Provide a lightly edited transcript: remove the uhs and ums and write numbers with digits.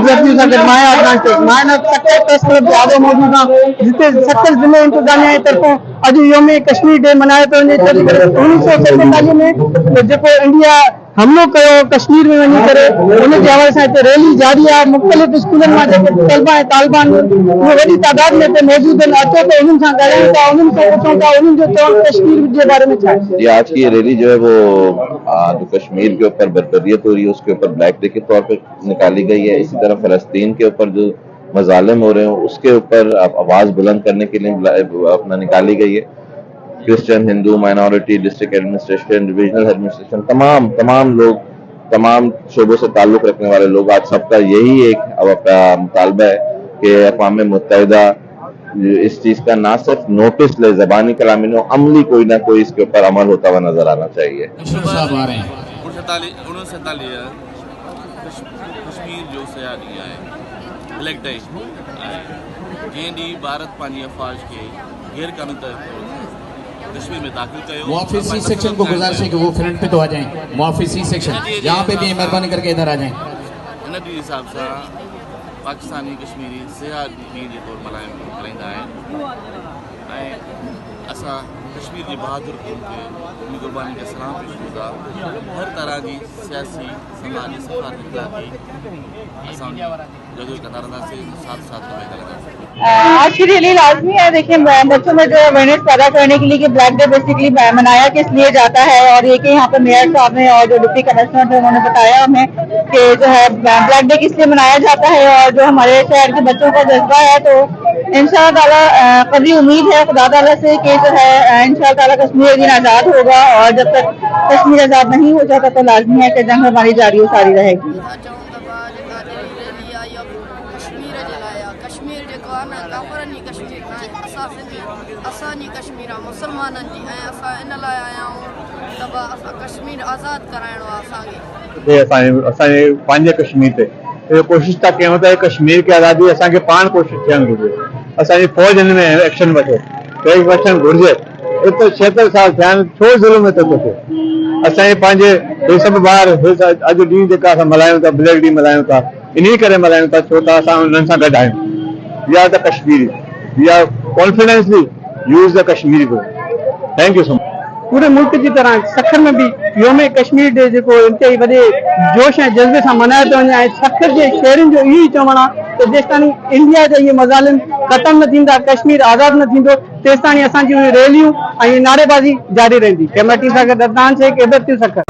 व्यक्तियों सां गॾु माया सक्कर प्रेस क्लब जे आदो मौजूद आहे, जिते सक्कर ज़िले इंतज़ामिया जे तरफ़ों अॼु योम कश्मीर डे मल्हायो पियो वञे। 1947 में जेको इंडिया हमलो कयो कश्मीर में वञी करे, उन जे हवाले सां हिते रैली जारी आहे। मुख़्तलिफ़ स्कूलनि मां जेके तलबा ऐं तालिबान उहे वॾी तादाद में हिते मौजूद आहिनि। अचो त उन्हनि सां ॻाल्हायूं था, उन्हनि सां पुछूं था उन्हनि जो चवणु कश्मीर जे बारे में छा आहे। ये आज की ये रैली जो है वो जो कश्मीर के ऊपर बर्बरियत हो रही है उसके ऊपर ब्लैक डे के तौर पर निकाली गई है। इसी तरह फलस्तीन के ऊपर जो मजालिम हो रहे हैं उसके ऊपर आवाज बुलंद करने के लिए अपना निकाली गई है। Christian, Hindu, minority, district administration, divisional administration, तमाम लोग, तमाम शोबों से ताल्लुक रखने वाले लोग, आज सबका यही एक मुतालबा है कि अक़वाम मुत्तहिदा इस चीज का ना सिर्फ नोटिस ले, ज़बानी कलामी में अमली कोई ना कोई इसके ऊपर अमल होता हुआ नजर आना चाहिए। कश्मीर जो सयादी है ब्लैक डे जैं भारत पानी अफवाज के गैर कानूनी कश्मीर में दाखिल कयो। मुआफिस सी सेक्शन को गुजारिश है कि वो फ्रंट पे तो आ जाएं। मुआफिस सी सेक्शन यहाँ पे भी मेहरबानी करके इधर आ जाएं। इन हिसाब से पाकिस्तानी कश्मीरी सियाहत ॾींहं जे तौरु मल्हाईंदा आहिनि ऐं असां कश्मीर जी बहादुर क़ौम खे उन क़ुर्बानी खे सलाम पेश कंदा। हर तरह की सियासी समाजी सफ़ारती असां जदो कतार से साथ आज की रैली लाजमी है। देखिए बच्चों में जो अवेयरनेस पैदा करने के लिए कि ब्लैक डे बेसिकली मनाया किस लिए जाता है, और ये कि यहाँ पे मेयर साहब ने और जो डिप्टी कमिश्नर थे उन्होंने बताया हमें कि जो है ब्लैक डे किस लिए मनाया जाता है और जो हमारे शहर के बच्चों का जज्बा है। तो इंशाअल्लाह ताला कभी उम्मीद है खुदा ताला से कि जो है इंशाअल्लाह ताला कश्मीर एक दिन आज़ाद होगा, और जब तक कश्मीर आज़ाद नहीं हो जाता तो लाजमी है कि जंग हमारी जारी सारी रहेगी। कश्मीर जेको आहे न काफ़रनि जी कश्मीर न असांजी कश्मीर आहे मुस्लमाननि जी, ऐं असां इन लाइ आया आहियूं त असां कश्मीर आज़ादु कराइणो आहे असांजे पंहिंजे कश्मीर ते कोशिशि था कयूं त कश्मीर खे आज़ादी असांखे पाण कोशिशि थियणु घुरिजे। असांजी फ़ौज हिन में एक्शन वठे, वठणु घुरिजे। एतिरो 76 साल थिया आहिनि, छो ज़ुल्म थो थिए। असांजे पंहिंजे हे सभु ॿार अॼु ॾींहुं जेका असां मल्हायूं था, ब्लैक डे मल्हायूं था, इन्ही करे मल्हायूं था छो त असां उन्हनि सां गॾु आहियूं। We are the Kashmiri. We are confidently use the Kashmiri word. Thank you so much. पूरे मुल्क की तरह सक्खर में भी योम कश्मीर डे जो इंतहाई वॾे जोश ऐं जज़्बे सां मल्हायो थो वञे। सक्खर के शहरनि जो इहो ई चवणु आहे त जेसिताणी इंडिया जा इहे मज़ालिम ख़तम न थींदा, कश्मीर आज़ाद न थींदो, तेसिताणी असांजी रैलियूं ऐं नारेबाज़ी जारी रहंदी। कैमरा टीम सां गॾु अदनान शेख, एबीपी सक्खर।